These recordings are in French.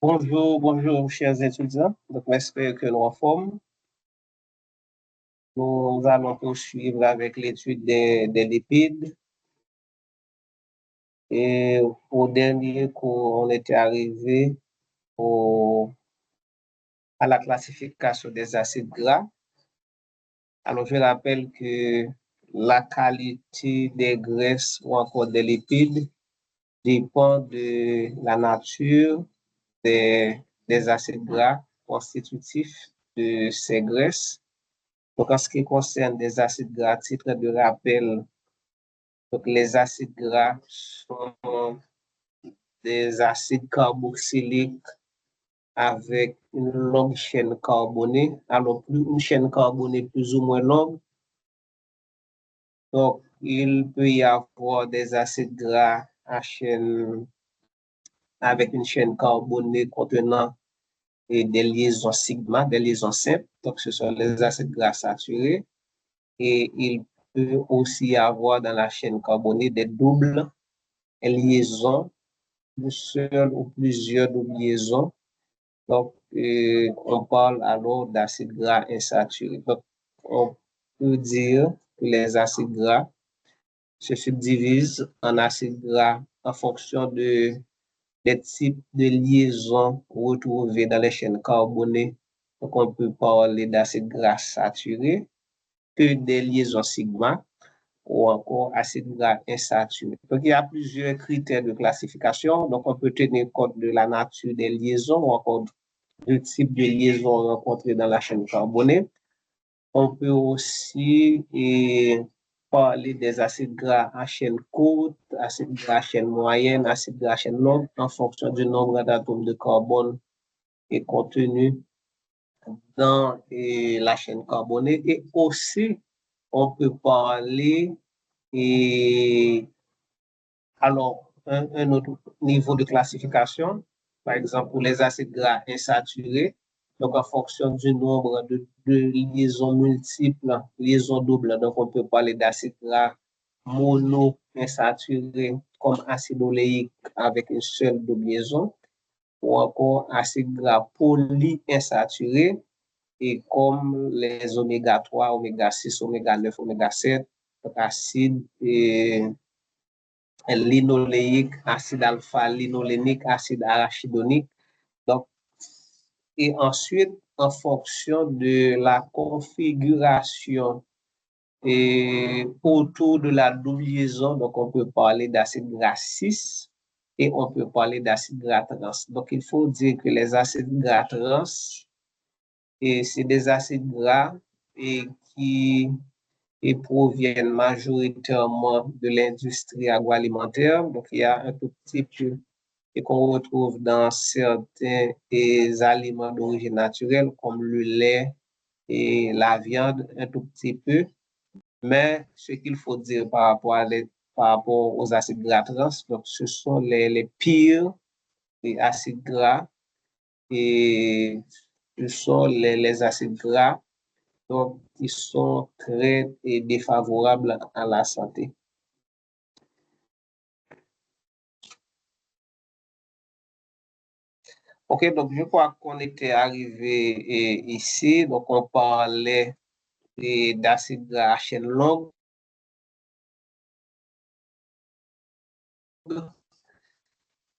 Bonjour, bonjour, chers étudiants. Donc, j'espère que nous en forme. Nous allons poursuivre avec l'étude des lipides. Et au dernier cours, on était arrivé à la classification des acides gras. Alors, je rappelle que la qualité des graisses ou encore des lipides dépend de la nature des acides gras constitutifs de ces graisses. Donc, en ce qui concerne des acides gras, titre de rappel, donc les acides gras sont des acides carboxyliques avec une longue chaîne carbonée. Alors, plus une chaîne carbonée plus ou moins longue, donc il peut y avoir des acides gras à chaîne avec une chaîne carbonée contenant des liaisons sigma, des liaisons simples. Donc, ce sont les acides gras saturés. Et il peut aussi y avoir dans la chaîne carbonée des doubles liaisons, une seule ou plusieurs doubles liaisons. Donc, on parle alors d'acides gras insaturés. Donc, on peut dire que les acides gras se subdivisent en acides gras en fonction des types de liaisons retrouvées dans les chaînes carbonées. Donc, on peut parler d'acides gras saturés, que des liaisons sigma, ou encore acides gras insaturés. Donc, il y a plusieurs critères de classification. Donc, on peut tenir compte de la nature des liaisons ou encore du type de liaison rencontrées dans la chaîne carbonée. On peut aussi parler des acides gras à chaîne courte, acides gras à chaîne moyenne, acides gras à chaîne longue, en fonction du nombre d'atomes de carbone contenus dans la chaîne carbonée. Et aussi, on peut parler alors un autre niveau de classification, par exemple pour les acides gras insaturés, donc en fonction du nombre de liaisons multiples, liaisons doubles, donc on peut parler d'acides gras monoinsaturés comme acide oléique avec une seule double liaison, ou encore acides gras polyinsaturés et comme les oméga 3, oméga 6, oméga 9, oméga 7, acide linoléique, acide alpha-linolénique, acide arachidonique. Donc, et ensuite, en fonction de la configuration autour de la double liaison, donc on peut parler d'acide gras 6 et on peut parler d'acide gras trans. Donc, il faut dire que les acides gras trans, c'est des acides gras qui proviennent majoritairement de l'industrie agroalimentaire. Donc, il y a un tout petit peu et qu'on retrouve dans certains aliments d'origine naturelle, comme le lait et la viande, un tout petit peu. Mais ce qu'il faut dire par rapport aux acides gras trans, donc ce sont les pires acides gras et ce sont les acides gras donc, qui sont très défavorables à la santé. OK, donc je crois qu'on était arrivé ici. Donc, on parlait d'acide gras à chaîne longue,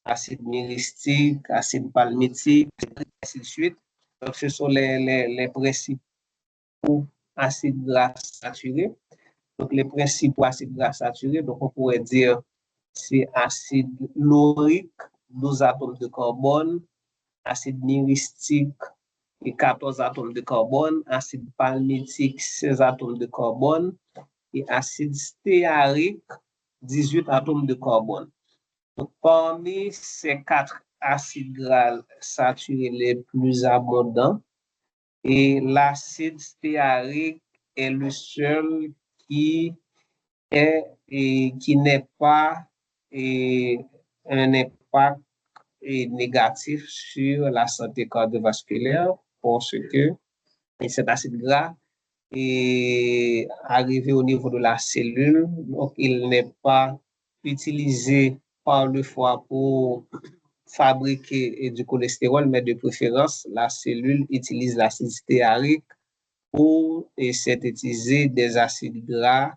acide myristique, acide palmitique, ainsi de suite. Donc, ce sont les principaux acides gras saturés. Donc, les principaux acides gras saturés, donc on pourrait dire c'est acide laurique, 12 atomes de carbone, acide myristique et 14 atomes de carbone, acide palmitique, 16 atomes de carbone et acide stéarique, 18 atomes de carbone. Donc, parmi ces 4 acides gras saturés les plus abondants, et l'acide stéarique est le seul qui n'est pas un impact négatif sur la santé cardiovasculaire parce que cet acide gras est arrivé au niveau de la cellule, donc il n'est pas utilisé par le foie pour fabriquer du cholestérol, mais de préférence, la cellule utilise l'acide stéarique pour synthétiser des acides gras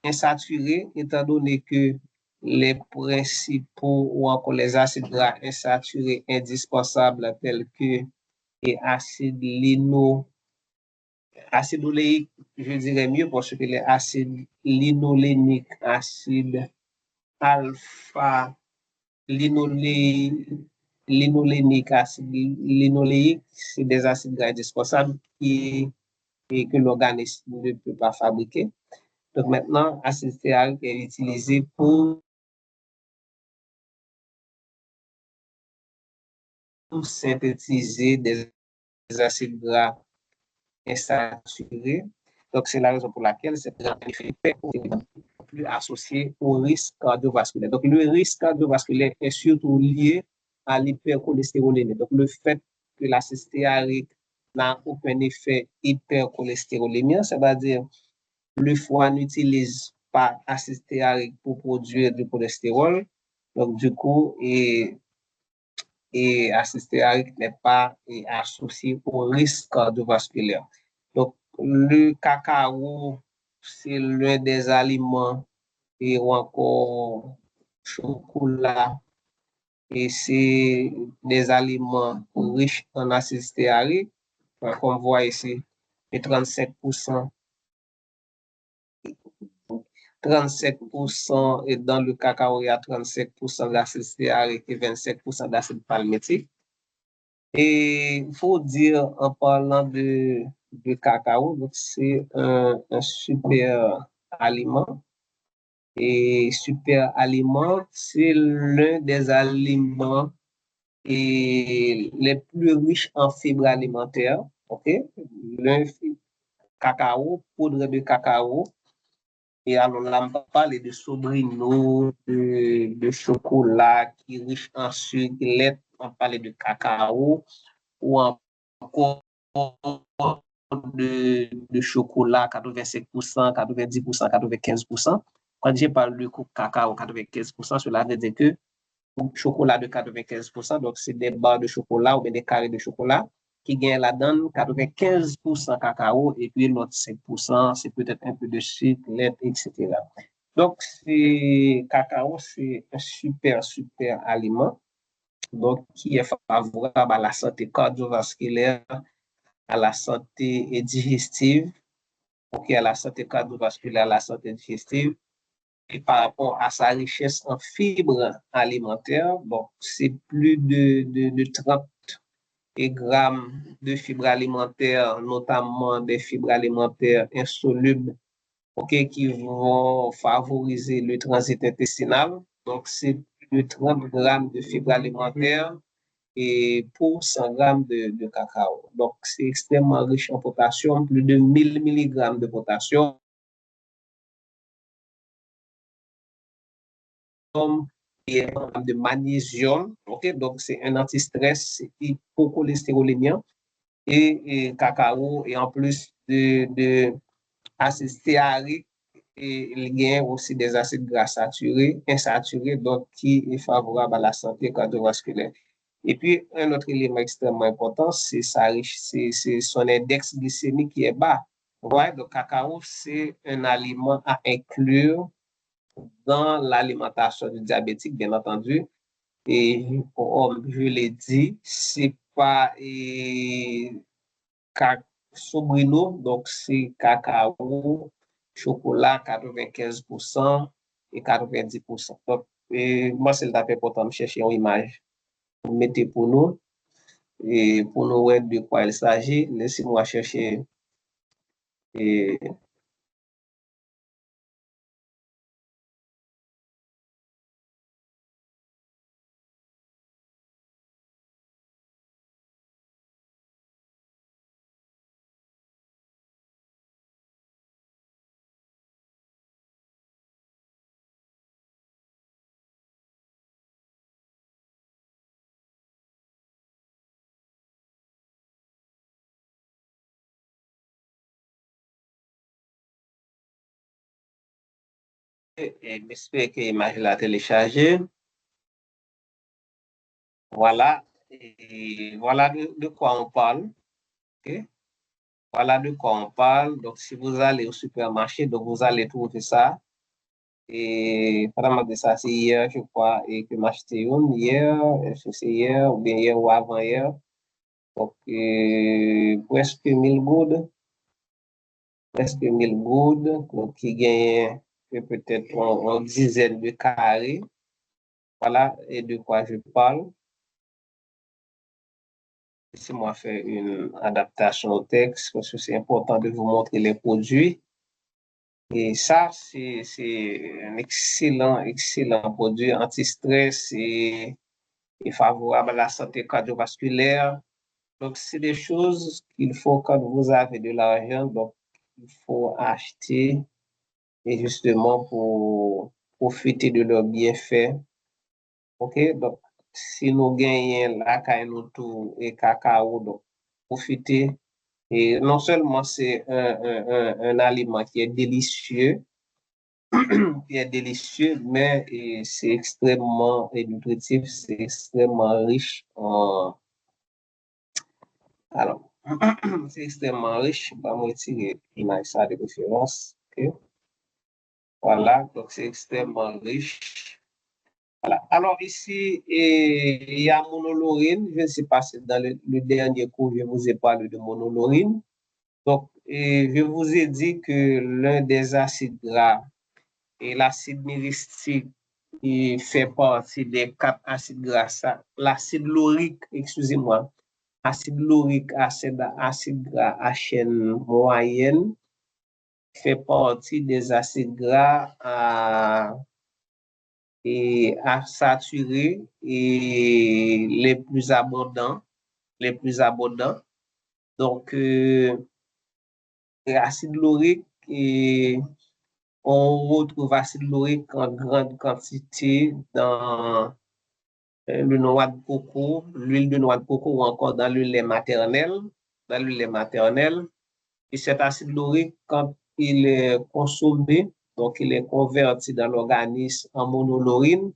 insaturés, étant donné que les principaux ou encore les acides gras insaturés indispensables tels que acide oléique, je dirais mieux parce que les acides linoléniques, acide alpha linolénique, acide linoléique, c'est des acides gras indispensables que l'organisme ne peut pas fabriquer. Donc maintenant, acide stéarique est utilisé pour synthétiser des acides gras insaturés. Donc c'est la raison pour laquelle c'est plus associé au risque cardiovasculaire. Donc le risque cardiovasculaire est surtout lié à l'hypercholestérolémie. Donc le fait que l'acide stéarique n'a aucun effet hypercholestérolémien, c'est-à-dire le foie n'utilise pas acide stéarique pour produire du cholestérol. Donc, du coup, acide stéarique n'est pas associé au risque cardiovasculaire. Donc, le cacao, c'est l'un des aliments ou encore chocolat, et c'est des aliments riches en acide stéarique, comme vous voyez ici, et 35% et dans le cacao, il y a 35% d'acide stéarique et 25% d'acide palmitique. Et il faut dire, en parlant de cacao, c'est un super aliment. Et super aliment, c'est l'un des aliments les plus riches en fibres alimentaires. OK? Le cacao, poudre de cacao. Et alors là, on va parler de sobrino, de chocolat qui est riche en sucre, lait, on va parler de cacao, ou encore de chocolat 85%, 90%, 95%. Quand je parle de cacao 95%, cela veut dire que chocolat de 95%, donc c'est des barres de chocolat ou bien des carrés de chocolat qui gagnent la donne 95% cacao et puis l'autre 5%, c'est peut-être un peu de sucre, lait, etc. Donc, cacao, c'est un super aliment donc, qui est favorable à la santé cardiovasculaire, à la santé digestive, okay, à la santé cardiovasculaire, à la santé digestive. Et par rapport à sa richesse en fibres alimentaires, bon, c'est plus de 30 grammes de fibres alimentaires, notamment des fibres alimentaires insolubles, okay, qui vont favoriser le transit intestinal. Donc, c'est plus de 30 grammes de fibres alimentaires et pour 100 grammes de cacao. Donc, c'est extrêmement riche en potassium, plus de 1000 mg de potassium. Et de magnésium, okay? Donc c'est un anti-stress hypocholestérolémien et cacao et en plus de acide stéarique et il gagne aussi des acides gras saturés, insaturés, donc qui est favorable à la santé cardiovasculaire. Et puis, un autre élément extrêmement important, c'est son index glycémique qui est bas. Ouais, donc, cacao, c'est un aliment à inclure dans l'alimentation du diabétique, bien entendu. Et comme je l'ai dit, c'est pas sobrino, donc c'est cacao, chocolat 95% et 90%. Donc, moi, c'est important de chercher une image. Mettez pour nous et pour nous voir de quoi il s'agit. Laissez-moi chercher. Et j'espère que l'image l'a téléchargé. Voilà, et voilà de quoi on parle. Ok. Voilà de quoi on parle. Donc, si vous allez au supermarché, donc vous allez trouver ça. Et vraiment, ça, c'est hier, je crois, et que m'acheté une hier, est-ce que c'est hier, ou bien hier ou avant-hier. Donc, presque 1000 goudes, presque 1000 goudes, donc qui gagne peut-être une dizaine de carrés. Voilà, et de quoi je parle. Laissez-moi faire une adaptation au texte, parce que c'est important de vous montrer les produits. Et ça, c'est un excellent produit anti-stress et favorable à la santé cardiovasculaire. Donc, c'est des choses qu'il faut quand vous avez de l'argent, donc il faut acheter et justement pour profiter de leurs bienfaits. OK? Donc, si nous gagnons la caille et cacao, donc profitez. Et non seulement c'est un aliment qui est délicieux, mais c'est extrêmement nutritif, c'est extrêmement riche en... Alors, c'est extrêmement riche. On va me retirer ça de référence. Okay? Voilà, donc c'est extrêmement riche. Voilà. Alors ici, il y a monolorine. Je ne sais pas si dans le dernier cours, je vous ai parlé de monolorine. Donc, je vous ai dit que l'un des acides gras et l'acide myristique qui fait partie des 4 acides gras. L'acide laurique, excusez-moi, acide laurique, acide gras à chaîne moyenne fait partie des acides gras à saturer et les plus abondants. Les plus abondants. Donc, l'acide laurique, on retrouve acide laurique en grande quantité dans le noix de coco, l'huile de noix de coco ou encore dans le lait maternel. Dans le lait maternel. Et cet acide laurique, quand il est consommé, donc il est converti dans l'organisme en monolorine.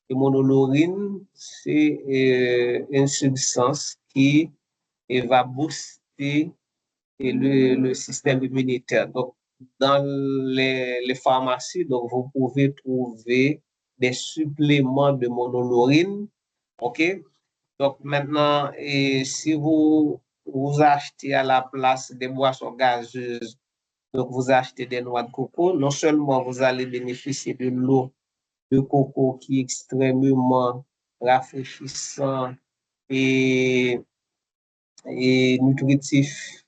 Et monolorine, c'est une substance qui va booster le système immunitaire. Donc, dans les pharmacies, donc, vous pouvez trouver des suppléments de monolorine. OK? Donc, maintenant, si vous achetez à la place des boissons gazeuses, donc vous achetez des noix de coco, non seulement vous allez bénéficier de l'eau de coco qui est extrêmement rafraîchissant et, et nutritif,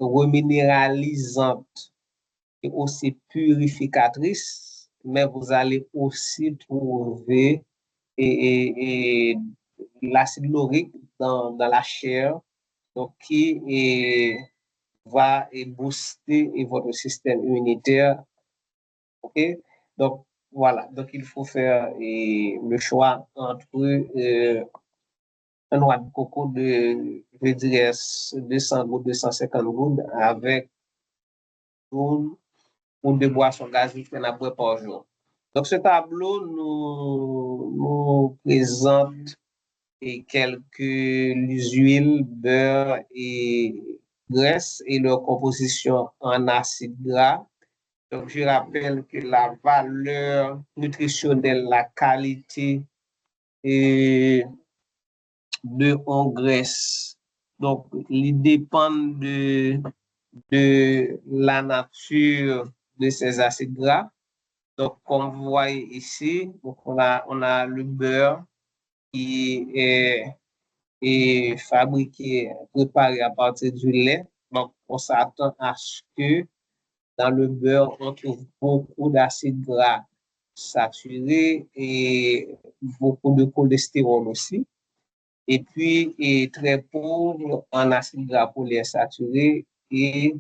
reminéralisante et aussi purificatrice, mais vous allez aussi trouver l'acide laurique dans la chair, donc qui va booster votre système immunitaire. OK? Donc, voilà. Donc, il faut faire le choix entre un noix de coco de, je dirais, 200 gouttes, 250 gouttes avec une ou deux boissons gazeuses qu'on a boire par jour. Donc, ce tableau nous présente quelques huiles, beurre et graisse et leur composition en acide gras. Donc, je rappelle que la valeur nutritionnelle, la qualité et de en graisse, donc, il dépend de la nature de ces acides gras. Donc, comme vous voyez ici, donc on a le beurre qui est fabriqué, préparé à partir du lait. Donc, on s'attend à ce que dans le beurre, on trouve beaucoup d'acides gras saturés et beaucoup de cholestérol aussi. Et puis, est très pauvre en acides gras polyinsaturés et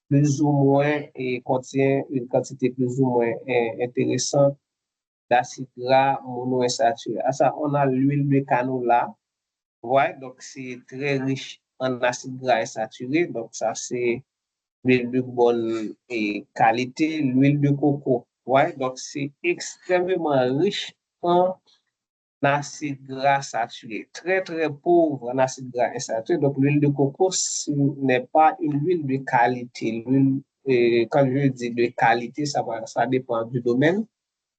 plus ou moins, et contient une quantité plus ou moins intéressante d'acides gras monoinsaturés. À ça, on a l'huile de canola. Ouais, donc c'est très riche en acides gras insaturés. Donc, ça, c'est l'huile de bonne qualité, l'huile de coco. Ouais, donc c'est extrêmement riche en acide gras saturé, très pauvre en acide gras insaturé. Donc l'huile de coco n'est pas une huile de qualité. Quand je dis de qualité, ça dépend du domaine.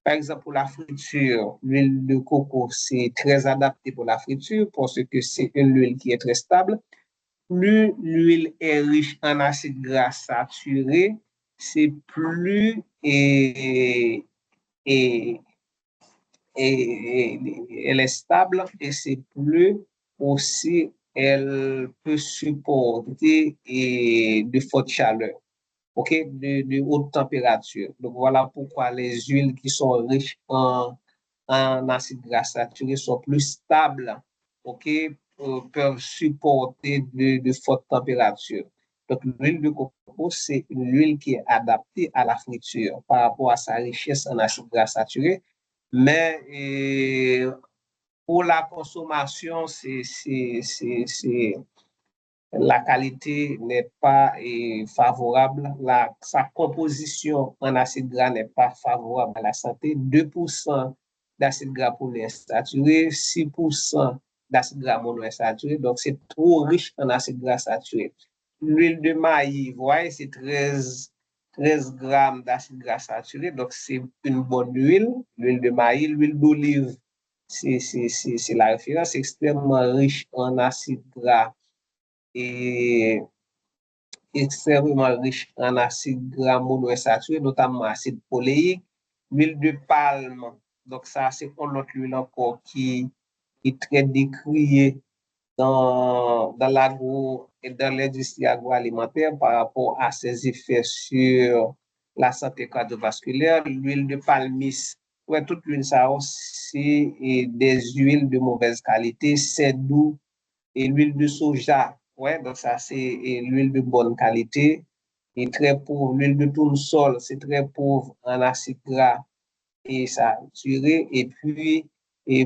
Par exemple, pour la friture, l'huile de coco, c'est très adapté pour la friture parce que c'est une huile qui est très stable. Plus l'huile est riche en acide gras saturé, c'est plus et elle est stable et c'est plus aussi elle peut supporter de fortes chaleurs, ok, de haute température. Donc voilà pourquoi les huiles qui sont riches en acide gras saturé sont plus stables, ok, peuvent supporter de fortes températures. Donc l'huile de coco, c'est une huile qui est adaptée à la friture par rapport à sa richesse en acide gras saturé. Mais pour la consommation, la qualité n'est pas favorable. Sa composition en acide gras n'est pas favorable à la santé. 2% d'acide gras polyinsaturé, 6% d'acide gras monoinsaturé. Donc, c'est trop riche en acide gras saturé. L'huile de maïs, vous voyez, c'est 13 grammes d'acide gras saturé. Donc, c'est une bonne huile. L'huile de maïs, l'huile d'olive, c'est la référence, extrêmement riche en acide gras et extrêmement riche en acide gras monoinsaturé, notamment acide oléique, l'huile de palme. Donc, ça, c'est une autre huile encore qui est très décriée dans l'agro et dans l'industrie agroalimentaire par rapport à ses effets sur la santé cardiovasculaire. L'huile de palmiste, ouais, toute l'huile, ça aussi, c'est des huiles de mauvaise qualité, c'est doux. Et l'huile de soja, ouais, donc ça, c'est l'huile de bonne qualité et très pauvre. L'huile de tournesol, c'est très pauvre en acide gras et saturé. Et puis,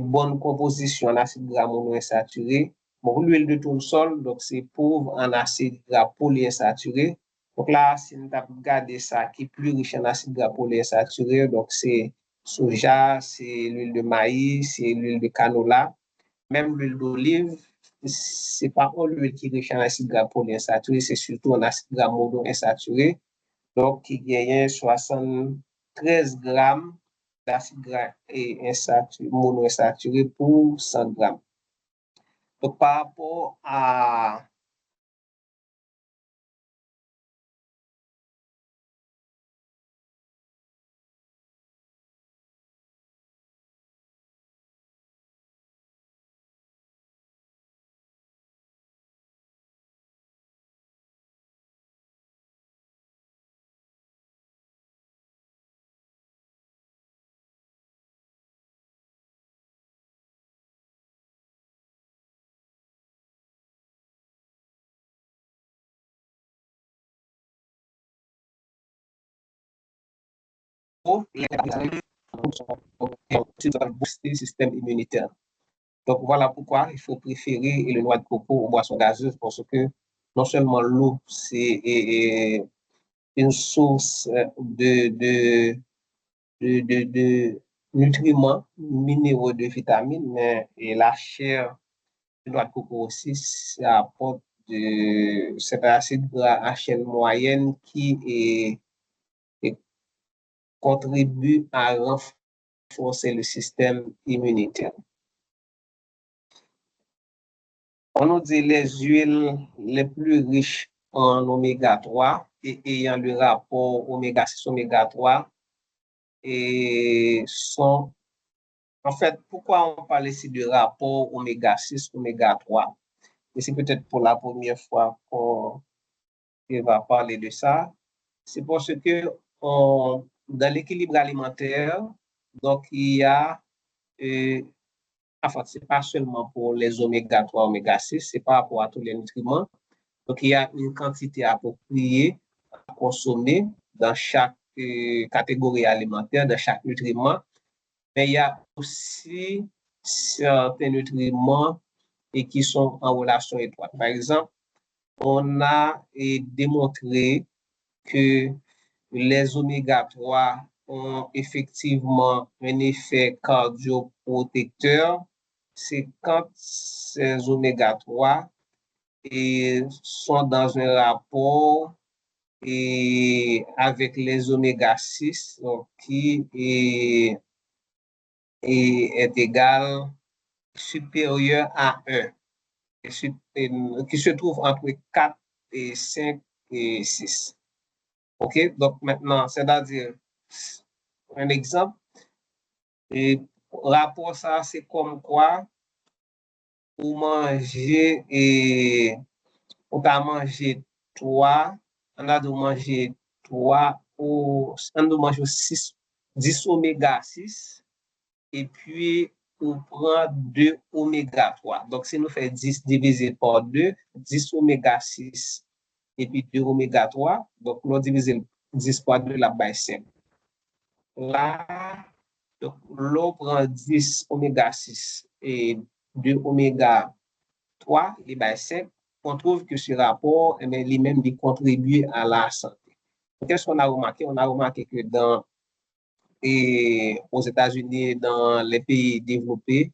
bonne composition en acide gras monoinsaturé. Bon, l'huile de tournesol, donc c'est pauvre en acide gras polyinsaturé. Donc là, si nous regardons ça, qui est plus riche en acide gras polyinsaturé, donc c'est soja, c'est l'huile de maïs, c'est l'huile de canola. Même l'huile d'olive, c'est pas l'huile qui est riche en acide gras polyinsaturé, c'est surtout en acide gras monoinsaturé. Donc, qui gagne 73 grammes d'acide gras monoinsaturé pour 100 grammes. Donc, par rapport à booster le système immunitaire. Donc, voilà pourquoi il faut préférer le noix de coco aux boissons gazeuses parce que non seulement l'eau, c'est une source de nutriments, minéraux, de vitamines, mais la chair de noix de coco aussi, ça apporte cet acide gras à chaîne moyenne qui contribue à renforcer le système immunitaire. On nous dit les huiles les plus riches en oméga 3 et ayant le rapport oméga 6, oméga 3 et sont, en fait, pourquoi on parle ici de rapport oméga 6, oméga 3? Et c'est peut-être pour la première fois qu'on va parler de ça. C'est parce que dans l'équilibre alimentaire, donc il y a, enfin, c'est pas seulement pour les oméga 3, oméga 6, c'est par rapport à tous les nutriments. Donc, il y a une quantité appropriée à consommer dans chaque catégorie alimentaire, dans chaque nutriment. Mais il y a aussi certains nutriments qui sont en relation étroite. Par exemple, on a démontré que les oméga 3 ont effectivement un effet cardioprotecteur, c'est quand ces oméga 3 sont dans un rapport avec les oméga 6 donc, est égal supérieur à 1, qui se trouve entre 4 et 5 et 6. OK? Donc maintenant, c'est-à-dire, un exemple, et rapport ça, c'est comme quoi pour manger on a manger 3, on a de manger 3 ou on doit manger 6, 10 oméga 6 et puis on prend 2 oméga 3. Donc, si nous faisons 10 divisé par 2, 10 oméga 6 et puis 2 oméga 3, donc nous divisons 10 par 2, la baille 5. Là, donc, l'on prend 10 oméga 6 et 2 oméga 3, les baille 5, on trouve que ce rapport, lui-même, il contribue à la santé. Qu'est-ce qu'on a remarqué? On a remarqué que aux États-Unis, dans les pays développés,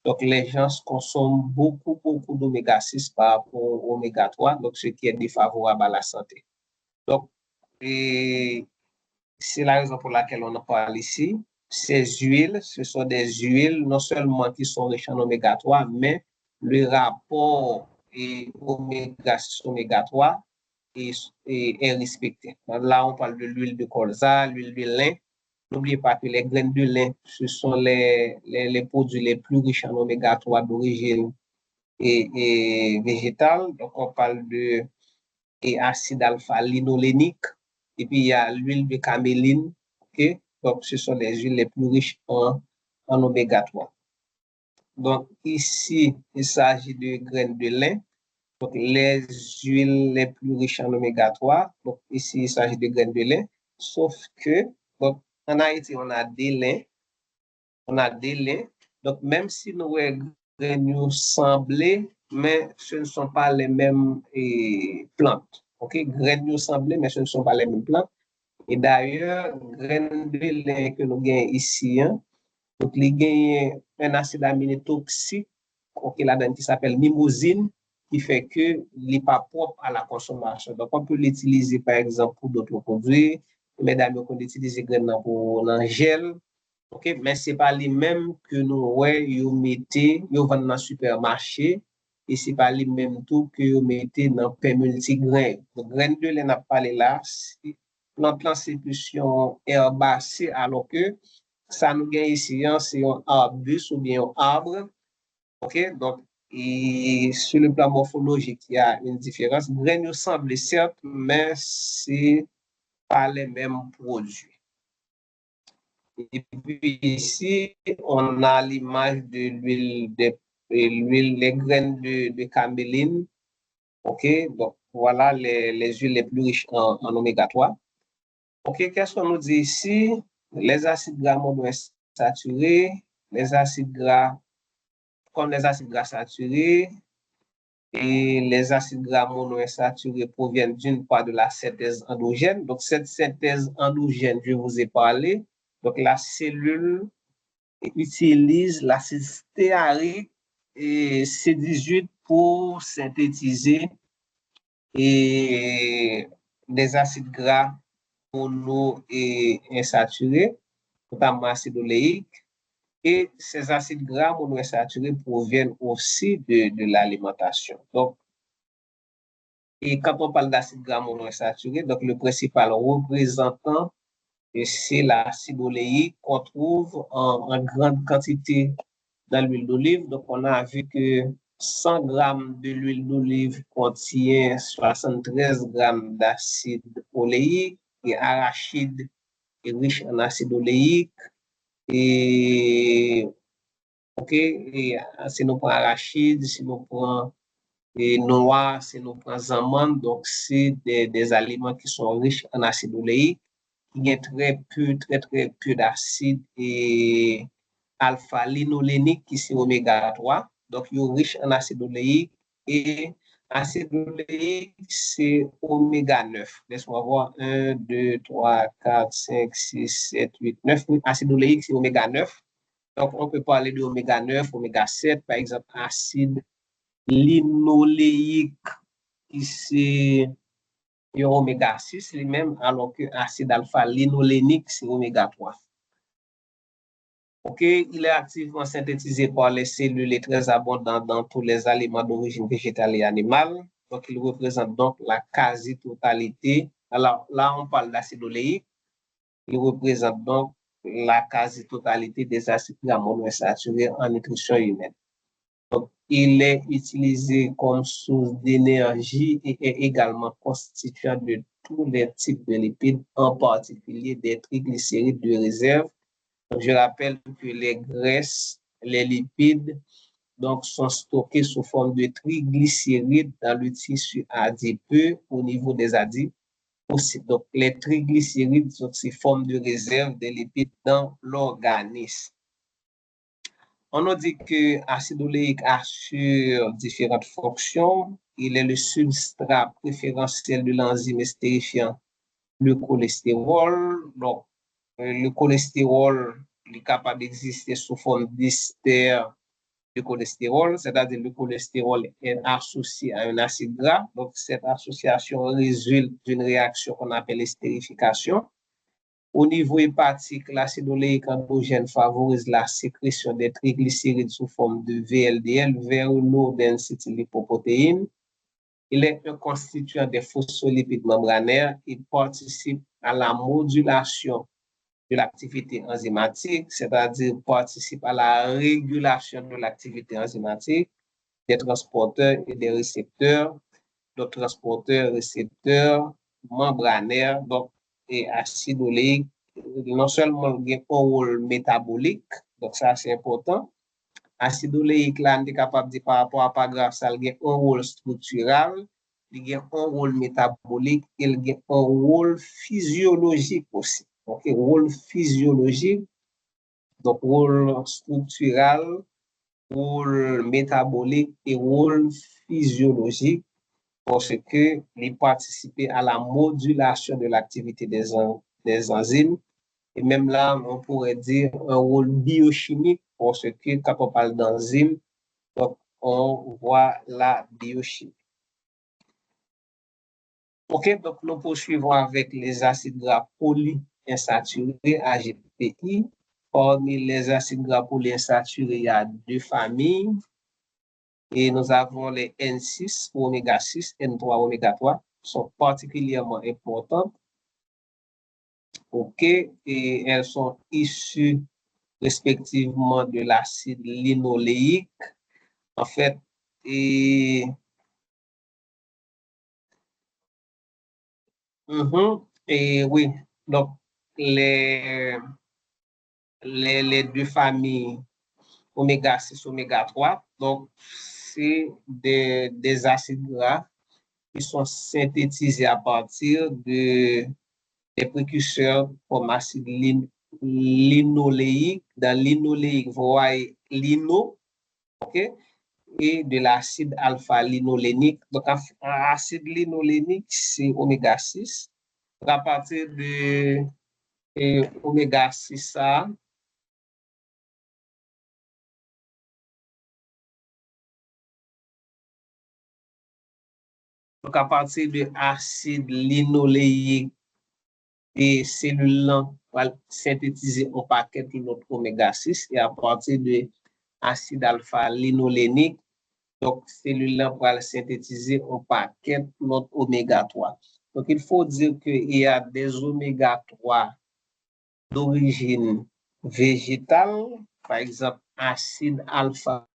donc les gens consomment beaucoup d'oméga 6 par rapport au oméga 3, donc ce qui est défavorable à la santé. Donc, c'est la raison pour laquelle on en parle ici. Ces huiles, ce sont des huiles non seulement qui sont riches en oméga 3, mais le rapport oméga 6, oméga 3 est respecté. Là, on parle de l'huile de colza, l'huile de lin. N'oubliez pas que les graines de lin, ce sont les produits les plus riches en oméga 3 d'origine végétale. Donc, on parle de acide alpha-linolénique. Et puis, il y a l'huile de caméline. Okay? Donc, ce sont les huiles les plus riches en oméga 3. Donc, ici, il s'agit de graines de lin. Donc, les huiles les plus riches en oméga 3. Donc, ici, il s'agit de graines de lin. Sauf que, donc, en Haïti, on a des lins. Donc, même si nos graines semblent, mais ce ne sont pas les mêmes plantes. OK? Graines semblent, mais ce ne sont pas les mêmes plantes. Et d'ailleurs, graines de lin que nous gagnons ici, donc, il y a un acide aminé toxique, là-dedans, qui s'appelle mimosine, qui fait que il n'est pas propre à la consommation. Donc, on peut l'utiliser, par exemple, pour d'autres produits. Mesdames, on peut l'utiliser pour l'angèle. OK, mais ce n'est pas les mêmes que nous mettez, nous vendons dans le supermarché, et ce n'est pas les mêmes tout que vous mettez dans le pain multigrain. Donc, graines de lin, on a parlé là, plante c'est plus herbacée, alors que ça nous gagne ici, c'est un arbuste ou bien un arbre. OK, donc, et sur le plan morphologique, il y a une différence. Graines nous semblent certes, mais ce n'est pas les mêmes produits. Et puis ici, on a l'image de l'huile, les graines de caméline. OK, donc voilà les huiles les plus riches en oméga 3. OK, qu'est-ce qu'on nous dit ici? Les acides gras monoinsaturés, les acides gras, comme les acides gras saturés, et les acides gras monoinsaturés proviennent d'une part de la synthèse endogène. Donc, cette synthèse endogène, je vous ai parlé. Donc, la cellule utilise l'acide stéarique et C18 pour synthétiser des acides gras monoinsaturés, notamment acide oléique. Et ces acides gras monoinsaturés proviennent aussi de l'alimentation. Donc, et quand on parle d'acide gras monoinsaturé, donc le principal représentant, c'est l'acide oléique qu'on trouve en grande quantité dans l'huile d'olive. Donc, on a vu que 100 grammes de l'huile d'olive contient 73 grammes d'acide oléique, et arachide est riche en acide oléique. Et, OK, et si nous prenons arachide, si nous prenons noix, si nous prenons amandes, donc c'est des aliments qui sont riches en acide oléique. Il y a très peu d'acide et alpha-linolénique qui c'est oméga 3. Donc, il est riche en acide oléique et Acide oléique, c'est oméga 9. Laisse-moi voir. 1, 2, 3, 4, 5, 6, 7, 8, 9. Acide oléique, c'est oméga 9. Donc, on peut parler de oméga 9, oméga 7, par exemple, acide linoléique, qui c'est oméga 6 lui-même, alors que acide alpha-linolénique, c'est oméga 3. Ok, il est activement synthétisé par les cellules et très abondant dans tous les aliments d'origine végétale et animale. Donc, il représente donc la quasi-totalité. Alors, là, on parle d'acide oléique. Il représente donc la quasi-totalité des acides gras monoinsaturés en nutrition humaine. Donc, il est utilisé comme source d'énergie et est également constituant de tous les types de lipides, en particulier des triglycérides de réserve. Donc, je rappelle que les graisses, les lipides, donc, sont stockés sous forme de triglycérides dans le tissu adipeux au niveau des adipes. Aussi, donc, les triglycérides sont ces formes de réserve des lipides dans l'organisme. On nous dit que l'acide oléique assure différentes fonctions. Il est le substrat préférentiel de l'enzyme estérifiant le cholestérol. Donc, le cholestérol est capable d'exister sous forme d'ester de cholestérol, c'est-à-dire le cholestérol est associé à un acide gras. Donc, cette association résulte d'une réaction qu'on appelle estérification. Au niveau hépatique, l'acide oléique endogène favorise la sécrétion des triglycérides sous forme de VLDL vers low density lipoprotéines. Il est un constituant des phospholipides membranaires. Il participe à la modulation de l'activité enzymatique, c'est-à-dire participe à la régulation de l'activité enzymatique des transporteurs et des récepteurs, de transporteurs, récepteurs, membranaires, donc, et acide oléique, non seulement il y a un rôle métabolique, donc ça c'est important. Acide oléique, là, on est capable de dire par rapport à paragraphe, ça il y a un rôle structural, il y a un rôle métabolique, il y a un rôle physiologique aussi. Donc, rôle physiologique, donc rôle structural, rôle métabolique et rôle physiologique parce qu'il participe à la modulation de l'activité des enzymes. Et même là, on pourrait dire un rôle biochimique parce que quand on parle d'enzymes, on voit la biochimie. Ok, donc nous poursuivons avec les acides gras polyinsaturés, AGPI. Parmi les acides gras polyinsaturés, il y a deux familles. Et nous avons les N6, oméga 6, N3, oméga 3, sont particulièrement importantes. Ok, et elles sont issues respectivement de l'acide linoléique. En fait, et oui, donc les deux familles oméga 6, oméga 3, donc c'est des acides gras qui sont synthétisés à partir des précurseurs comme acide linoléique. Dans linoléique, vous voyez lino, ok, et de l'acide alpha-linolénique. Donc, acide linolénique, c'est oméga 6. À partir de oméga 6, ça, donc à partir de acide linoléique, et cellules vont synthétiser un paquet de notre oméga 6 et à partir de acide alpha-linolénique, donc cellules vont synthétiser un paquet de notre oméga 3. Donc il faut dire qu'il y a des oméga 3 d'origine végétale, par exemple acide alpha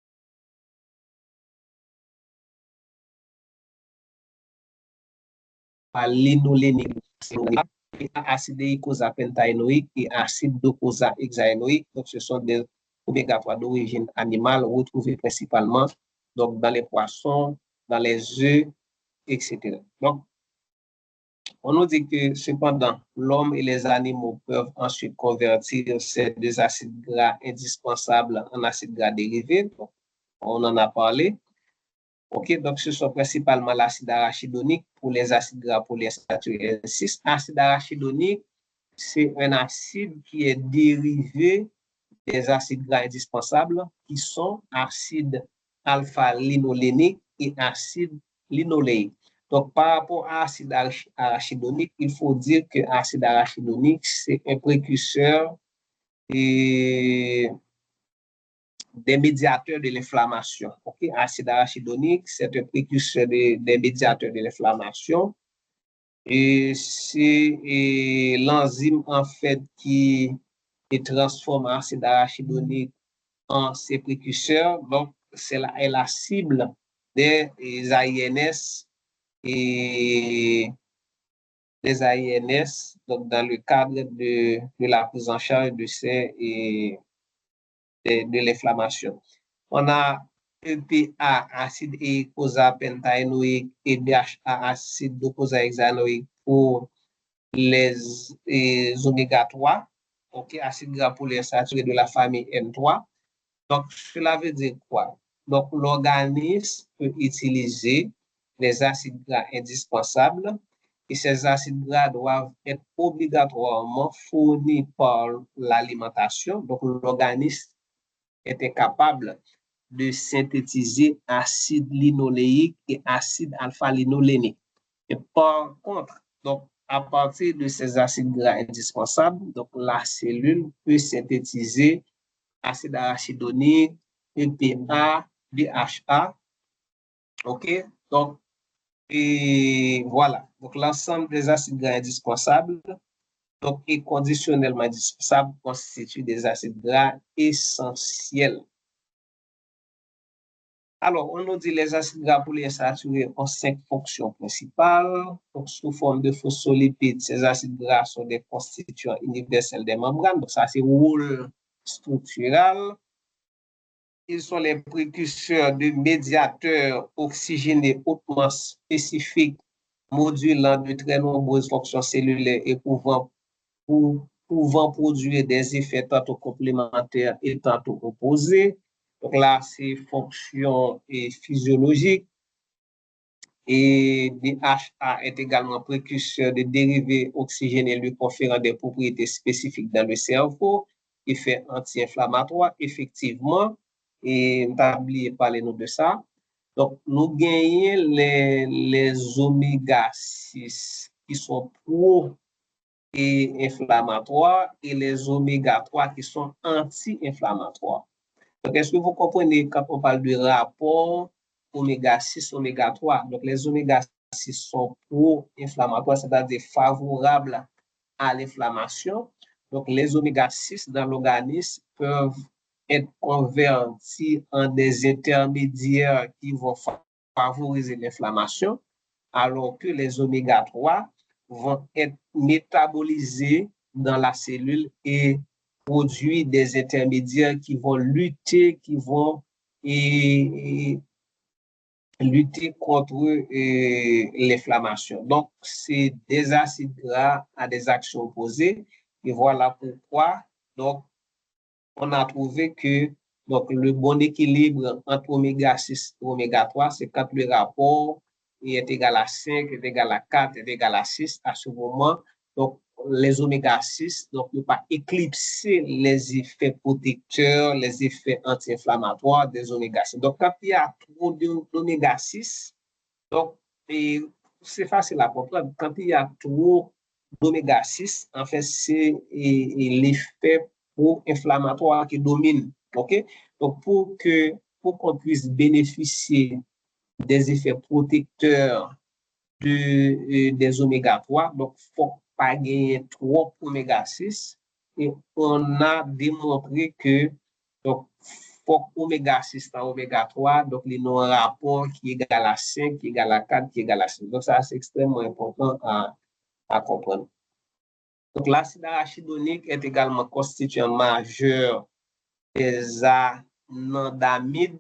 linolénique, acide icosapentaénoïque et acide docosahexaénoïque. Donc, ce sont des oméga 3 d'origine animale retrouvés principalement donc, dans les poissons, dans les œufs, etc. Donc, on nous dit que cependant, l'homme et les animaux peuvent ensuite convertir ces deux acides gras indispensables en acides gras dérivés. Donc, on en a parlé. OK, donc ce sont principalement l'acide arachidonique pour les acides gras polyinsaturés 6. Acide arachidonique, c'est un acide qui est dérivé des acides gras indispensables qui sont acide alpha-linolénique et acide linoléique. Donc, par rapport à l'acide arachidonique, il faut dire que l'acide arachidonique, c'est un précurseur et des médiateurs de l'inflammation. Okay? Acide arachidonique, c'est un précurseur des médiateurs de l'inflammation. Et c'est l'enzyme, en fait, qui transforme l'acide arachidonique en ses précurseurs. Donc, c'est la cible des AINS et des AINS, donc dans le cadre de la prise en charge de ces et de l'inflammation. On a EPA, acide eicosapentaénoïque, et DHA, acide docosahexaénoïque pour les oméga 3, okay, acide gras polyinsaturé de la famille N3. Donc, cela veut dire quoi? Donc, l'organisme peut utiliser les acides gras indispensables et ces acides gras doivent être obligatoirement fournis par l'alimentation. Donc, l'organisme est incapable de synthétiser acide linoléique et acide alpha-linolénique. Et par contre, donc, à partir de ces acides gras indispensables, donc la cellule peut synthétiser acide arachidonique, EPA, DHA. OK? Donc, et voilà. Donc, l'ensemble des acides gras indispensables donc, et conditionnellement indispensables constituent des acides gras essentiels. Alors, on nous dit les acides gras polyinsaturés ont 5 fonctions principales. Donc, sous forme de phospholipides, ces acides gras sont des constituants universels des membranes. Donc, ça, c'est rôle structural. Ils sont les précurseurs de médiateurs oxygénés hautement spécifiques, modulant de très nombreuses fonctions cellulaires et pouvant produire des effets tantôt complémentaires et tantôt opposés. Donc là, c'est fonction physiologique. Et DHA est également précurseur de dérivés oxygénés lui conférant des propriétés spécifiques dans le cerveau, effet anti-inflammatoire, effectivement, et on n'a oublié de parler de ça. Donc, nous gagnons les oméga 6 qui sont pro-inflammatoires et les oméga 3 qui sont anti-inflammatoires. Donc, est-ce que vous comprenez quand on parle de rapport oméga 6, oméga 3? Donc, les oméga 6 sont pro-inflammatoires, c'est-à-dire favorables à l'inflammation. Donc, les oméga 6 dans l'organisme peuvent être convertis en des intermédiaires qui vont favoriser l'inflammation, alors que les oméga 3 vont être métabolisés dans la cellule et produire des intermédiaires qui vont lutter, lutter contre l'inflammation. Donc, c'est des acides gras à des actions opposées. Et voilà pourquoi, donc, on a trouvé que donc, le bon équilibre entre oméga 6 et oméga 3, c'est quand le rapport est égal à 5, est égal à 4, est égal à 6 à ce moment. Donc, les oméga 6 donc, ne pas éclipser les effets protecteurs, les effets anti-inflammatoires des oméga 6. Donc, quand il y a trop d'oméga 6, donc, c'est facile à comprendre. Quand il y a trop d'oméga 6, en fait, c'est l'effet pro-inflammatoire qui domine. OK? Donc, pour qu'on puisse bénéficier des effets protecteurs des oméga 3, donc, il ne faut pas gagner trop d'oméga 6. Et on a démontré que, donc, faut oméga 6 à oméga 3, donc, il y a un rapport qui est égal à 5, qui est égal à 4, qui est égal à 6. Donc, ça, c'est extrêmement important à comprendre. Donc, l'acide arachidonique est également constituant majeur des anandamides,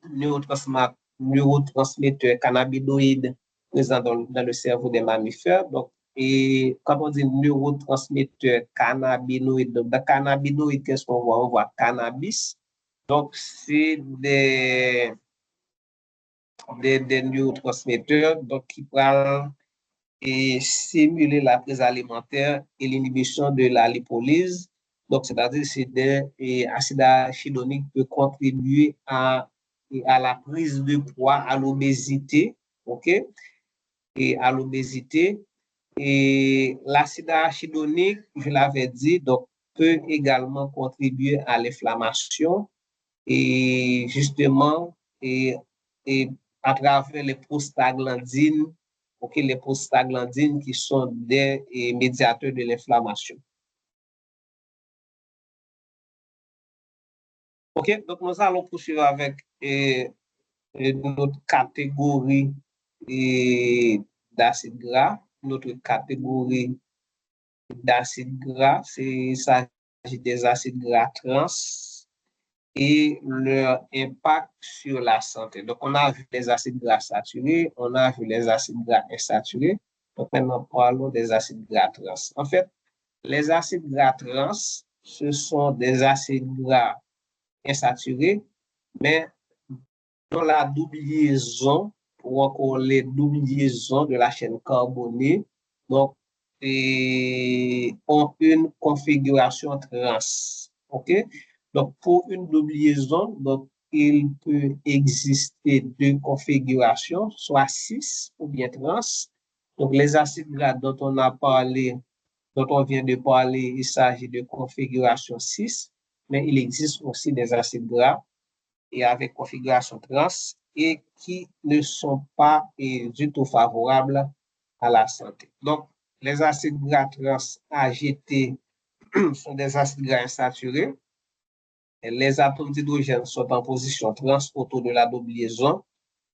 neurotransmetteurs cannabinoïdes présents dans le cerveau des mammifères. Donc, et quand on dit neurotransmetteurs cannabinoïdes, donc dans cannabinoïdes, qu'est-ce qu'on voit? On voit cannabis. Donc, c'est des neurotransmetteurs donc, qui peuvent stimuler la prise alimentaire et l'inhibition de la lipolyse. Donc, c'est-à-dire que l'acide arachidonique peut contribuer à la prise de poids, à l'obésité, OK? Et à l'obésité. Et l'acide arachidonique, je l'avais dit, donc, peut également contribuer à l'inflammation et justement, et à travers les prostaglandines, okay, les prostaglandines qui sont des médiateurs de l'inflammation. OK, donc nous allons poursuivre avec notre catégorie d'acide gras. Notre catégorie d'acide gras, il s'agit des acides gras trans et leur impact sur la santé. Donc, on a vu les acides gras saturés, on a vu les acides gras insaturés. Donc, maintenant, parlons des acides gras trans. En fait, les acides gras trans, ce sont des acides gras insaturés, mais dans la double liaison, ou encore les doubles liaisons de la chaîne carbonée, donc, ont une configuration trans. OK? Donc, pour une double liaison, donc, il peut exister deux configurations, soit 6 ou bien trans. Donc, les acides gras dont on a parlé, dont on vient de parler, il s'agit de configuration 6, mais il existe aussi des acides gras et avec configuration trans et qui ne sont pas du tout favorables à la santé. Donc, les acides gras trans AGT sont des acides gras insaturés. Les atomes d'hydrogène sont en position trans autour de la double liaison,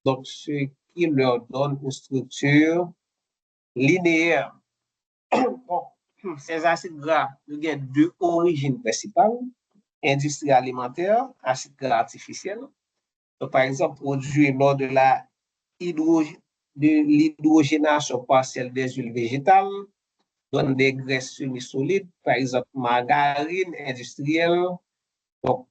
donc ce qui leur donne une structure linéaire. Bon, ces acides gras ont deux origines principales, industrie alimentaire, acides gras artificiels. Donc, par exemple, produit lors de l'hydrogénation partielle des huiles végétales, donne des graisses semi-solides, par exemple, margarine industrielle. Donc,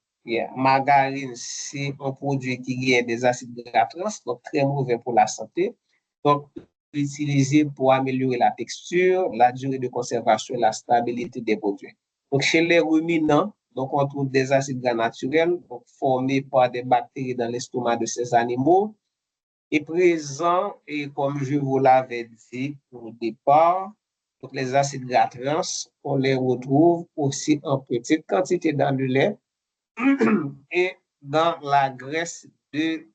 margarine, c'est un produit qui a des acides gras trans, donc très mauvais pour la santé. Donc, utilisé pour améliorer la texture, la durée de conservation et la stabilité des produits. Donc, chez les ruminants, donc on trouve des acides gras naturels donc, formés par des bactéries dans l'estomac de ces animaux et présents, et comme je vous l'avais dit au départ, donc les acides gras trans, on les retrouve aussi en petite quantité dans le lait et dans la graisse de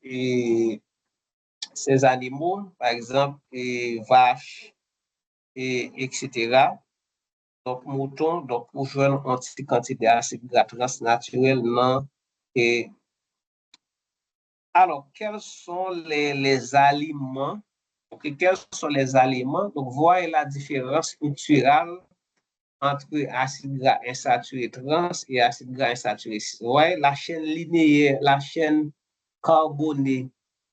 ces animaux, par exemple, vaches, etc. Donc, moutons, donc, pour jouer une petite quantité d'acide gras trans naturel, non. Et alors, quels sont les aliments? Okay, quels sont les aliments? Donc, voyez la différence structurelle entre acide gras insaturé trans et acide gras insaturé cis. Ouais, la chaîne linéaire, la chaîne carbonée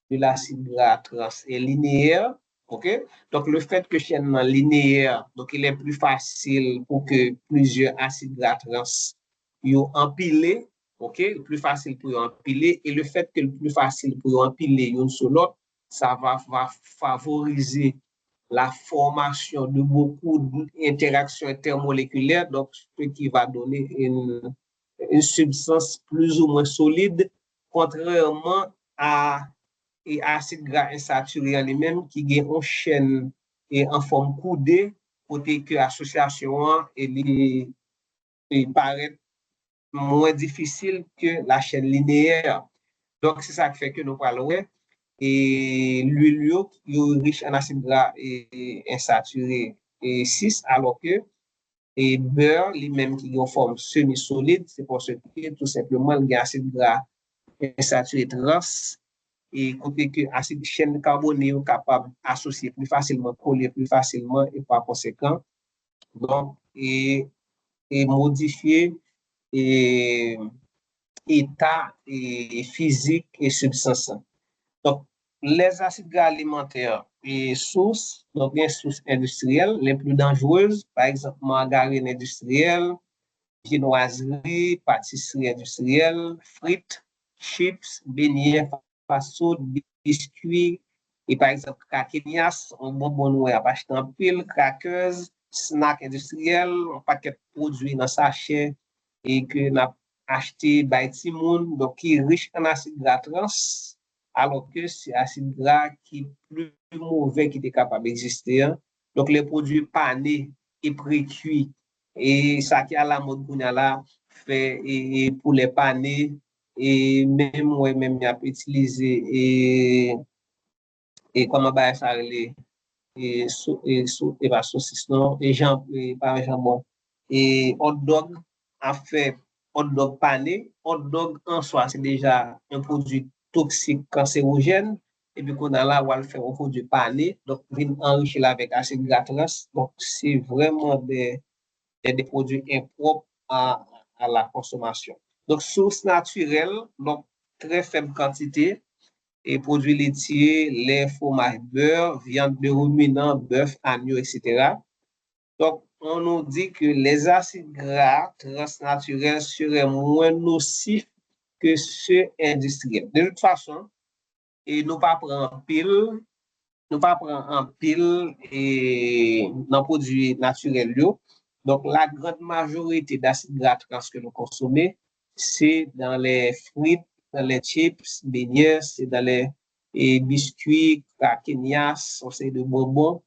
de l'acide gras trans est linéaire. OK? Donc, le fait que chaîne linéaire, donc il est plus facile pour que plusieurs acides gras trans soient empilés. OK? Plus facile pour empiler. Et le fait que le plus facile pour empiler une sur l'autre, ça va favoriser la formation de beaucoup d'interactions intermoléculaires, donc ce qui va donner une substance plus ou moins solide, contrairement à l'acide gras insaturé en lui-même qui a une chaîne en forme coudée, côté que l'association paraît moins difficile que la chaîne linéaire. Donc, c'est ça qui fait que nous parlons. Et l'huile est riche en acides gras insaturés et 6, alors que et beurre, lui-même qui est en forme semi-solide, c'est pour ce que tout simplement le acide gras insaturé trans et côté que l'acide chaîne carbonée est capable d'associer plus facilement, coller plus facilement et par conséquent, donc, et modifier et état et physique et substance. Donc, les acides gras alimentaires et sources, donc bien sources industrielles les plus dangereuses, par exemple margarine industrielle, viennoiserie, pâtisserie industrielle, frites, chips, beignets, façon biscuit, et par exemple, Kakenias, on bonbon nous a acheté en pile, crackers, snack industriel, un paquet de produits dans sachet, et que n'a acheté by Timoun, donc qui est riche en acide gras trans, alors que c'est acide gras qui est plus mauvais qui est capable d'exister. Hein. Donc les produits panés et pré-cuits, et ça qui a la mode qu'on a là, fait et pour les panés, et même moi même il a utilisé et comment bah ça et pas saucisse non et pas jambon et hot dog a fait hot dog pané hot dog en soi c'est déjà un produit toxique cancérogène et puis qu'on a là on va le faire un produit pané donc vient enrichir avec acide gras trans donc c'est vraiment des produits impropres à la consommation donc source naturelle donc très faible quantité et produits laitiers, lait, fromage, beurre, viande de ruminants, bœuf, agneau, etc. Donc, on nous dit que les acides gras transnaturels seraient moins nocifs que ceux industriels. De toute façon, et nous pas prendre pile, nous pas prendre en pile et dans produits naturels. Donc, la grande majorité d'acides gras trans que nous consommons, c'est dans les frites, dans les chips, beignets, c'est dans les biscuits, craquenias, on sait de bonbons.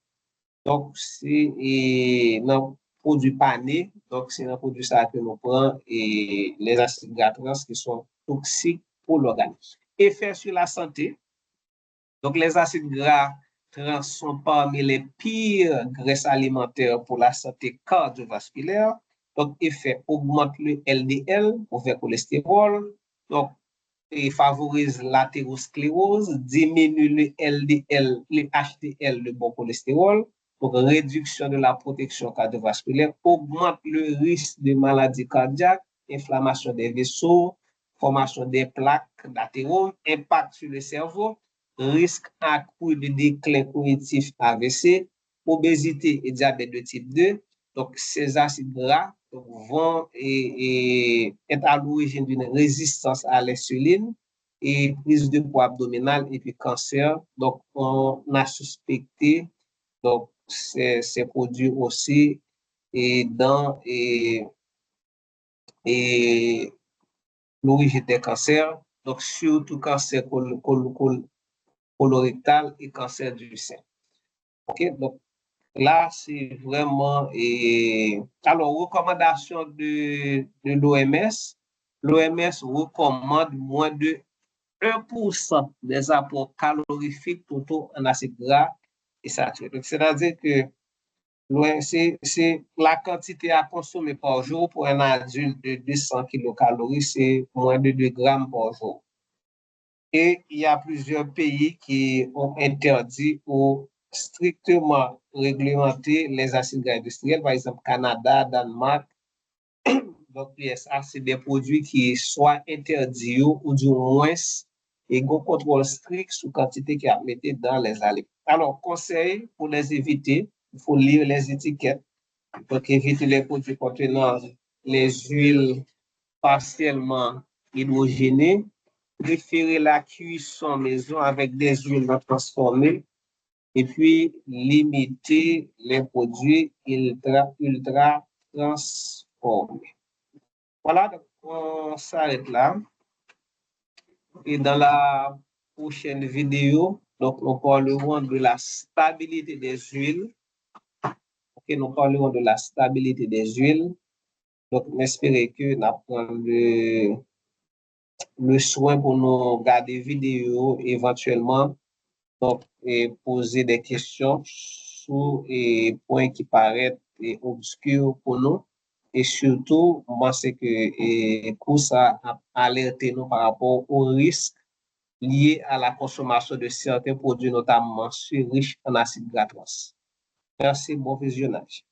Donc, c'est dans produits panés, donc c'est dans produits ça que nous prenons et les acides gras trans qui sont toxiques pour l'organisme. Effet sur la santé. Donc, les acides gras trans sont parmi les pires graisses alimentaires pour la santé cardiovasculaire. Donc, effet augmente le LDL, mauvais cholestérol. Donc, il favorise l'athérosclérose, diminue le LDL, le HDL, le bon cholestérol. Donc, réduction de la protection cardiovasculaire, augmente le risque de maladies cardiaques, inflammation des vaisseaux, formation des plaques d'athérome, impact sur le cerveau, risque accru de déclin cognitif AVC, obésité et diabète de type 2. Donc, ces acides gras vont être à l'origine d'une résistance à l'insuline et prise de poids abdominale et puis cancer. Donc, on a suspecté donc, ces produits aussi et dans et l'origine des cancers, donc surtout cancer colorectal et cancer du sein. OK, donc là, c'est vraiment. Alors, recommandation de l'OMS. L'OMS recommande moins de 1% des apports calorifiques totaux en acides gras et saturés. Donc, c'est-à-dire que c'est la quantité à consommer par jour pour un adulte de 200 kilocalories, c'est moins de 2 grammes par jour. Et il y a plusieurs pays qui ont interdit ou strictement réglementé les acides gras industriels, par exemple Canada, Danemark. Donc, ça, c'est des produits qui soient interdits ou du moins et un contrôle strict sur la quantité qui est mise dans les aliments. Alors, conseil pour les éviter, il faut lire les étiquettes. Donc, éviter les produits contenant les huiles partiellement hydrogénées. Préférer la cuisson maison avec des huiles non transformées et puis limiter les produits ultra transformés. Voilà, donc on s'arrête là. Et dans la prochaine vidéo, donc nous parlerons de la stabilité des huiles. Okay, nous parlerons de la stabilité des huiles. Donc, j'espère que nous apprenons le soin pour nous regarder vidéo éventuellement donc, et poser des questions sur les points qui paraissent obscurs pour nous. Et surtout, moi, c'est que pour ça, alerter nous par rapport aux risques liés à la consommation de certains produits, notamment riches en acides gras trans. Merci, bon visionnage.